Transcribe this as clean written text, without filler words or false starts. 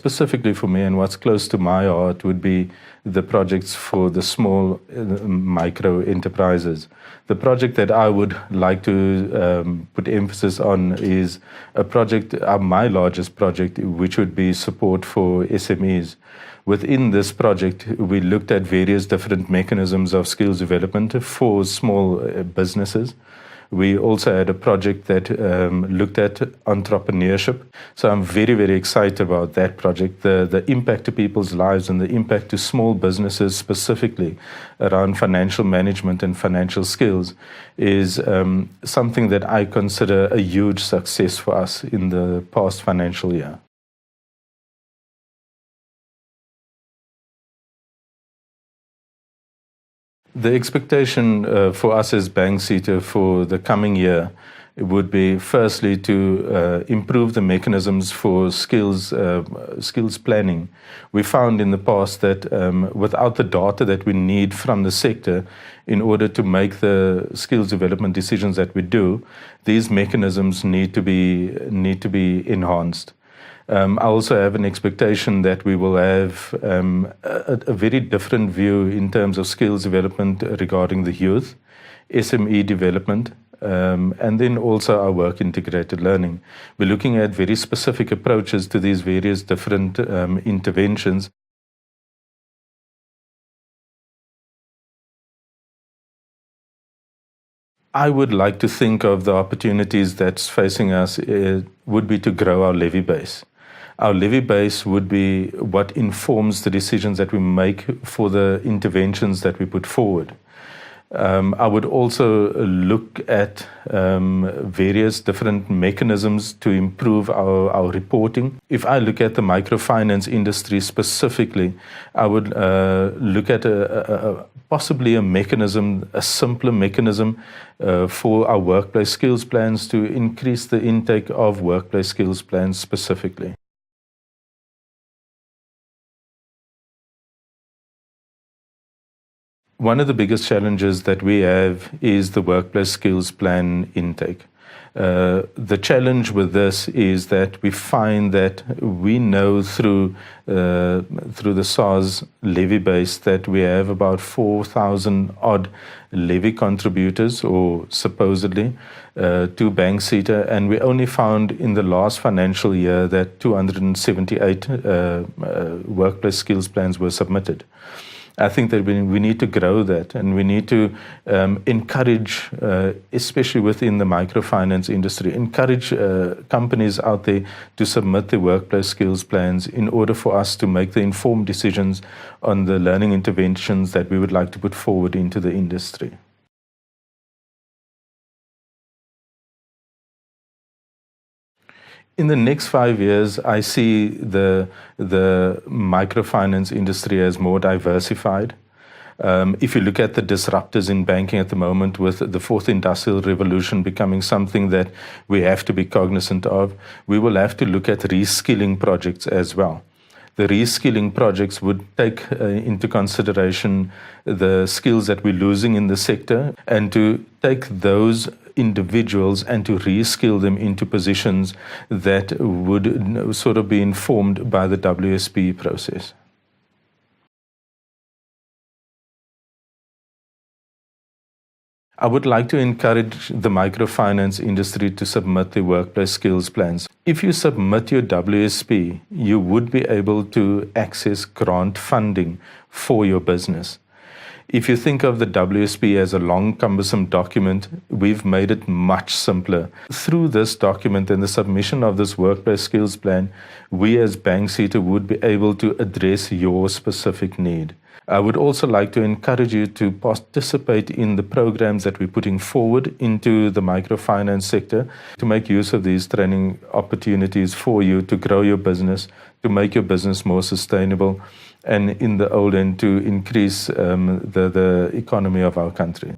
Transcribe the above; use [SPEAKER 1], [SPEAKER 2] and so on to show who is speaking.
[SPEAKER 1] specifically for me and what's close to my heart would be the projects for the small micro enterprises. The project that I would like to put emphasis on is a project, my largest project, which would be support for SMEs. Within this project, we looked at various different mechanisms of skills development for small businesses. We also had a project that looked at entrepreneurship. So I'm very, very excited about that project. The impact to people's lives and the impact to small businesses specifically around financial management and financial skills is something that I consider a huge success for us in the past financial year. The expectation for us as Bankseta for the coming year would be firstly to improve the mechanisms for skills planning. We found in the past that without the data that we need from the sector in order to make the skills development decisions that we do, these mechanisms need to be enhanced. I also have an expectation that we will have a very different view in terms of skills development regarding the youth, SME development, and then also our work integrated learning. We're looking at very specific approaches to these various different interventions. I would like to think of the opportunities that's facing us would be to grow our levy base. Our levy base would be what informs the decisions that we make for the interventions that we put forward. I would also look at various different mechanisms to improve our reporting. If I look at the microfinance industry specifically, I would look at possibly a mechanism, a simpler mechanism for our workplace skills plans to increase the intake of workplace skills plans specifically. One of the biggest challenges that we have is the workplace skills plan intake. The challenge with this is that we find that we know through the SARS levy base that we have about 4,000 odd levy contributors, or supposedly, to Bankseta, and we only found in the last financial year that 278 workplace skills plans were submitted. I think that we need to grow that, and we need to encourage, especially within the microfinance industry, encourage companies out there to submit their workplace skills plans in order for us to make the informed decisions on the learning interventions that we would like to put forward into the industry. In the next 5 years, I see the microfinance industry as more diversified. If you look at the disruptors in banking at the moment, with the fourth industrial revolution becoming something that we have to be cognizant of, we will have to look at reskilling projects as well. The reskilling projects would take into consideration the skills that we're losing in the sector, and to take those individuals and to reskill them into positions that would sort of be informed by the WSP process. I would like to encourage the microfinance industry to submit their workplace skills plans. If you submit your WSP, you would be able to access grant funding for your business. If you think of the WSP as a long, cumbersome document, we've made it much simpler. Through this document and the submission of this workplace skills plan, we as Bankseta would be able to address your specific need. I would also like to encourage you to participate in the programs that we're putting forward into the microfinance sector, to make use of these training opportunities for you to grow your business, to make your business more sustainable, and in the old end to increase the economy of our country.